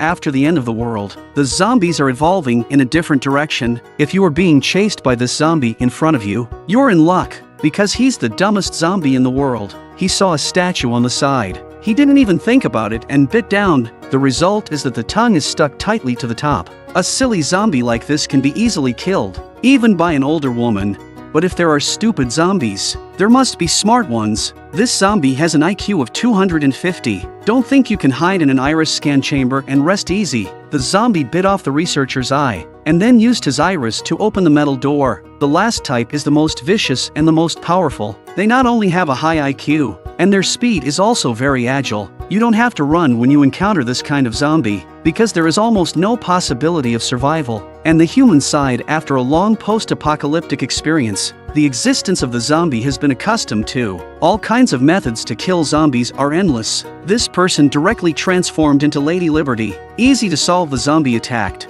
After the end of the world, the zombies are evolving in a different direction. If you are being chased by this zombie in front of you, you're in luck, because he's the dumbest zombie in the world. He saw a statue on the side. He didn't even think about it and bit down. The result is that the tongue is stuck tightly to the top. A silly zombie like this can be easily killed, even by an older woman. But if there are stupid zombies, there must be smart ones. This zombie has an IQ of 250. Don't think you can hide in an iris scan chamber and rest easy. The zombie bit off the researcher's eye, and then used his iris to open the metal door. The last type is the most vicious and the most powerful. They not only have a high IQ, and their speed is also very agile. You don't have to run when you encounter this kind of zombie, because there is almost no possibility of survival. And the human side, after a long post-apocalyptic experience, the existence of the zombie has been accustomed to. All kinds of methods to kill zombies are endless. This person directly transformed into Lady Liberty. Easy to solve the zombie attacked.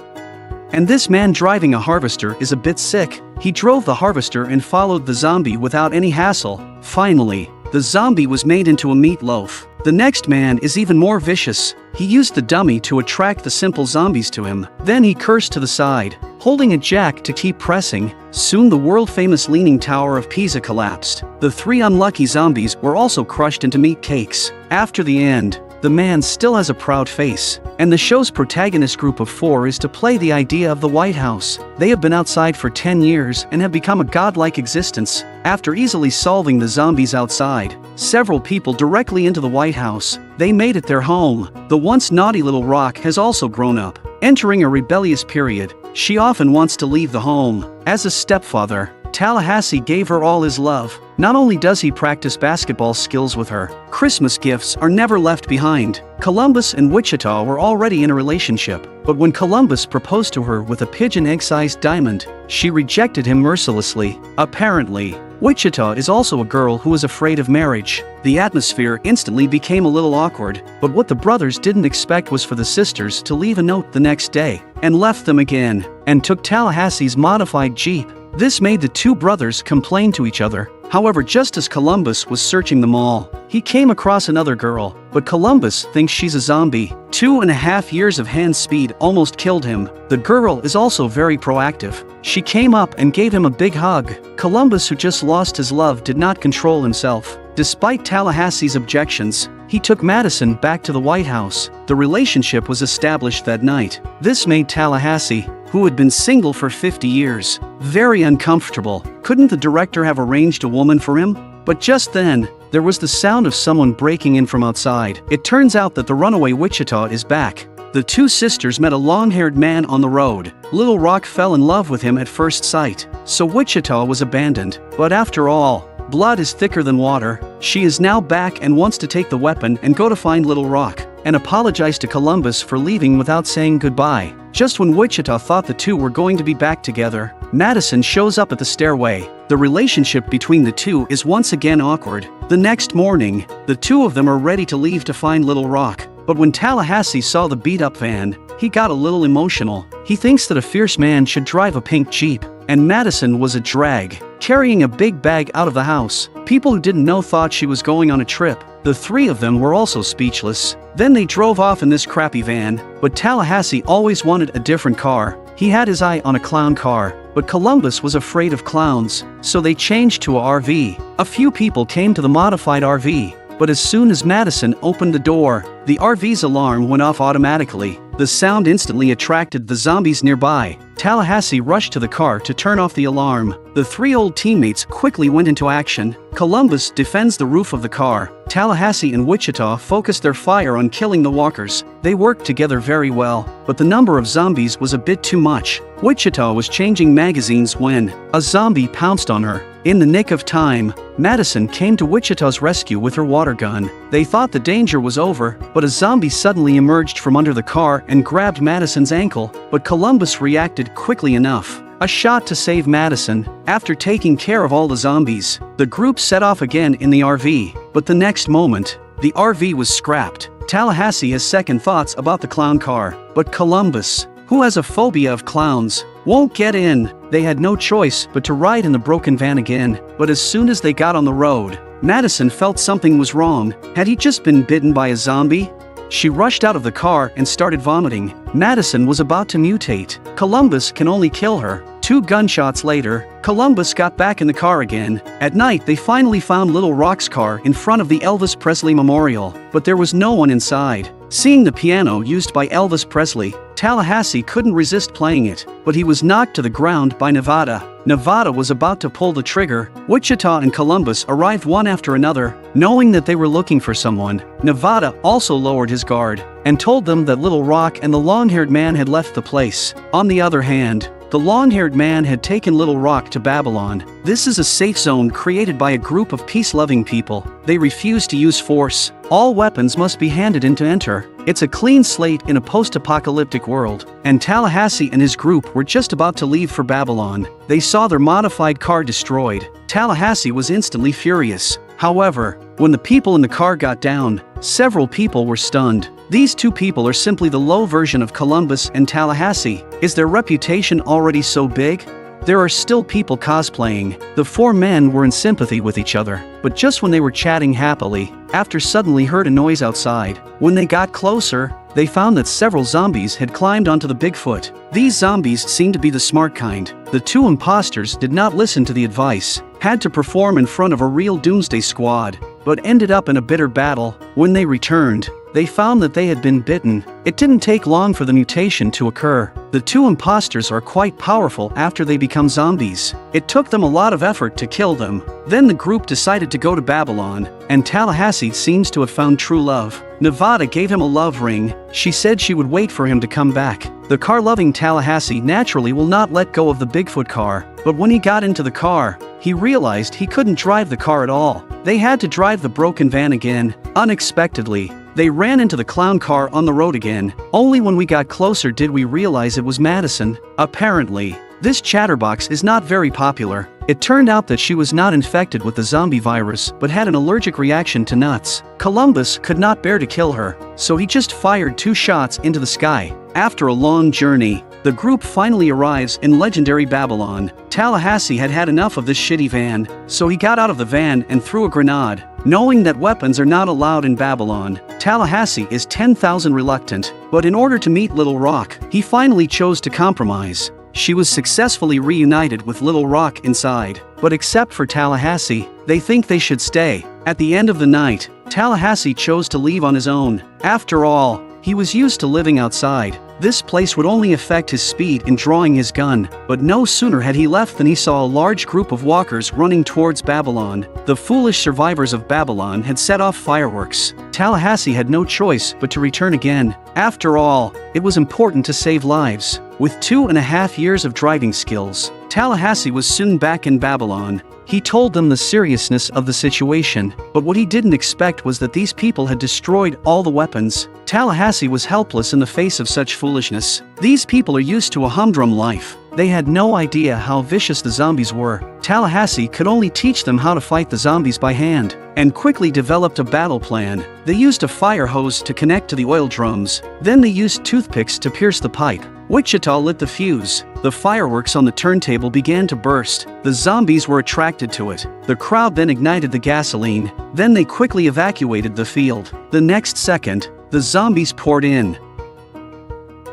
And this man driving a harvester is a bit sick. He drove the harvester and followed the zombie without any hassle. Finally, the zombie was made into a meatloaf. The next man is even more vicious. He used the dummy to attract the simple zombies to him. Then he cursed to the side, holding a jack to keep pressing. Soon the world-famous Leaning Tower of Pisa collapsed. The 3 unlucky zombies were also crushed into meat cakes. After the end, the man still has a proud face, and the show's protagonist group of 4 is to play the idea of the White House. They have been outside for 10 years and have become a godlike existence. After easily solving the zombies outside, several people directly into the White House, they made it their home. The once naughty little Rock has also grown up, entering a rebellious period. She often wants to leave the home. As a stepfather, Tallahassee gave her all his love. Not only does he practice basketball skills with her, Christmas gifts are never left behind. Columbus and Wichita were already in a relationship, but when Columbus proposed to her with a pigeon egg-sized diamond, she rejected him mercilessly. Apparently, Wichita is also a girl who is afraid of marriage. The atmosphere instantly became a little awkward, but what the brothers didn't expect was for the sisters to leave a note the next day, and left them again, and took Tallahassee's modified Jeep. This made the 2 brothers complain to each other. However, just as Columbus was searching the mall, he came across another girl, but Columbus thinks she's a zombie. 2.5 years of hand speed almost killed him. The girl is also very proactive. She came up and gave him a big hug. Columbus, who just lost his love, did not control himself. Despite Tallahassee's objections, he took Madison back to the White House. The relationship was established that night. This made Tallahassee, who had been single for 50 years, very uncomfortable. Couldn't the director have arranged a woman for him? But just then, there was the sound of someone breaking in from outside. It turns out that the runaway Wichita is back. The 2 sisters met a long-haired man on the road. Little Rock fell in love with him at first sight, so Wichita was abandoned. But after all, blood is thicker than water. She is now back and wants to take the weapon and go to find Little Rock, and apologize to Columbus for leaving without saying goodbye. Just when Wichita thought the 2 were going to be back together, Madison shows up at the stairway. The relationship between the 2 is once again awkward. The next morning, the 2 of them are ready to leave to find Little Rock. But when Tallahassee saw the beat-up van, he got a little emotional. He thinks that a fierce man should drive a pink Jeep, and Madison was a drag, carrying a big bag out of the house. People who didn't know thought she was going on a trip. The 3 of them were also speechless. Then they drove off in this crappy van, but Tallahassee always wanted a different car. He had his eye on a clown car, but Columbus was afraid of clowns, so they changed to a RV. A few people came to the modified RV, but as soon as Madison opened the door, the RV's alarm went off automatically. The sound instantly attracted the zombies nearby. Tallahassee rushed to the car to turn off the alarm. The 3 old teammates quickly went into action. Columbus defends the roof of the car. Tallahassee and Wichita focused their fire on killing the walkers. They worked together very well, but the number of zombies was a bit too much. Wichita was changing magazines when a zombie pounced on her. In the nick of time, Madison came to Wichita's rescue with her water gun. They thought the danger was over, but a zombie suddenly emerged from under the car and grabbed Madison's ankle, but Columbus reacted quickly enough. A shot to save Madison. After taking care of all the zombies, the group set off again in the RV, but the next moment, the RV was scrapped. Tallahassee has second thoughts about the clown car, but Columbus, who has a phobia of clowns, won't get in. They had no choice but to ride in the broken van again, but as soon as they got on the road, Madison felt something was wrong. Had he just been bitten by a zombie? She rushed out of the car and started vomiting. Madison was about to mutate. Columbus can only kill her. 2 gunshots later, Columbus got back in the car again. At night, they finally found Little Rock's car in front of the Elvis Presley Memorial, but there was no one inside. Seeing the piano used by Elvis Presley, Tallahassee couldn't resist playing it, but he was knocked to the ground by Nevada. Nevada was about to pull the trigger. Wichita and Columbus arrived one after another, knowing that they were looking for someone. Nevada also lowered his guard and told them that Little Rock and the long-haired man had left the place. On the other hand, the long-haired man had taken Little Rock to Babylon. This is a safe zone created by a group of peace-loving people. They refuse to use force. All weapons must be handed in to enter. It's a clean slate in a post-apocalyptic world, and Tallahassee and his group were just about to leave for Babylon. They saw their modified car destroyed. Tallahassee was instantly furious. However, when the people in the car got down, several people were stunned. These 2 people are simply the low version of Columbus and Tallahassee. Is their reputation already so big? There are still people cosplaying. The 4 men were in sympathy with each other, but just when they were chatting happily, after suddenly heard a noise outside. When they got closer, they found that several zombies had climbed onto the Bigfoot. These zombies seemed to be the smart kind. The 2 imposters did not listen to the advice, had to perform in front of a real doomsday squad, but ended up in a bitter battle. When they returned, they found that they had been bitten. It didn't take long for the mutation to occur. The 2 imposters are quite powerful after they become zombies. It took them a lot of effort to kill them. Then the group decided to go to Babylon, and Tallahassee seems to have found true love. Nevada gave him a love ring. She said she would wait for him to come back. The car-loving Tallahassee naturally will not let go of the Bigfoot car, but when he got into the car, he realized he couldn't drive the car at all. They had to drive the broken van again. Unexpectedly, they ran into the clown car on the road again. Only when we got closer did we realize it was Madison. Apparently, this chatterbox is not very popular. It turned out that she was not infected with the zombie virus but had an allergic reaction to nuts. Columbus could not bear to kill her, so he just fired 2 shots into the sky. After a long journey, the group finally arrives in legendary Babylon. Tallahassee had had enough of this shitty van, so he got out of the van and threw a grenade. Knowing that weapons are not allowed in Babylon, Tallahassee is 10,000 reluctant, but in order to meet Little Rock, he finally chose to compromise. She was successfully reunited with Little Rock inside, but except for Tallahassee, they think they should stay. At the end of the night, Tallahassee chose to leave on his own. After all, he was used to living outside. This place would only affect his speed in drawing his gun, but no sooner had he left than he saw a large group of walkers running towards Babylon. The foolish survivors of Babylon had set off fireworks. Tallahassee had no choice but to return again. After all, it was important to save lives. With 2.5 years of driving skills, Tallahassee was soon back in Babylon. He told them the seriousness of the situation, but what he didn't expect was that these people had destroyed all the weapons. Tallahassee was helpless in the face of such foolishness. These people are used to a humdrum life. They had no idea how vicious the zombies were. Tallahassee could only teach them how to fight the zombies by hand, and quickly developed a battle plan. They used a fire hose to connect to the oil drums. Then they used toothpicks to pierce the pipe. Wichita lit the fuse. The fireworks on the turntable began to burst. The zombies were attracted to it. The crowd then ignited the gasoline. Then they quickly evacuated the field. The next second, the zombies poured in.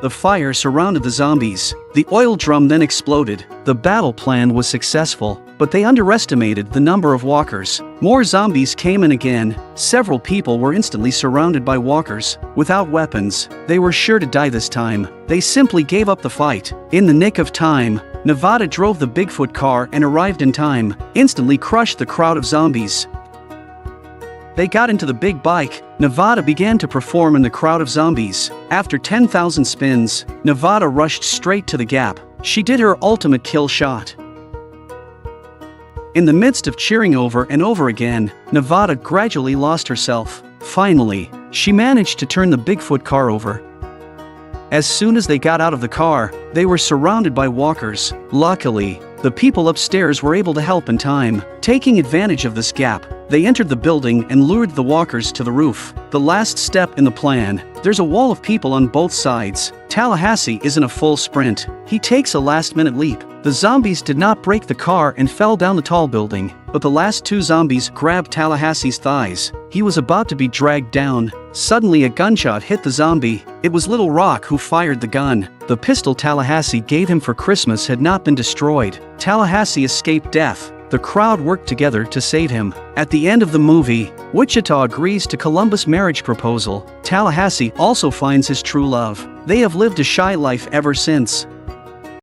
The fire surrounded the zombies. The oil drum then exploded. The battle plan was successful, but they underestimated the number of walkers. More zombies came in again. Several people were instantly surrounded by walkers. Without weapons, they were sure to die this time. They simply gave up the fight. In the nick of time, Nevada drove the Bigfoot car and arrived in time, instantly crushed the crowd of zombies. They got into the big bike. Nevada began to perform in the crowd of zombies. After 10,000 spins, Nevada rushed straight to the gap. She did her ultimate kill shot. In the midst of cheering over and over again, Nevada gradually lost herself. Finally, she managed to turn the Bigfoot car over. As soon as they got out of the car, they were surrounded by walkers. Luckily, the people upstairs were able to help in time. Taking advantage of this gap, they entered the building and lured the walkers to the roof. The last step in the plan, there's a wall of people on both sides. Tallahassee is in a full sprint. He takes a last-minute leap. The zombies did not break the car and fell down the tall building, but the last 2 zombies grabbed Tallahassee's thighs. He was about to be dragged down. Suddenly a gunshot hit the zombie. It was Little Rock who fired the gun. The pistol Tallahassee gave him for Christmas had not been destroyed. Tallahassee escaped death. The crowd worked together to save him. At the end of the movie, Wichita agrees to Columbus' marriage proposal. Tallahassee also finds his true love. They have lived a shy life ever since.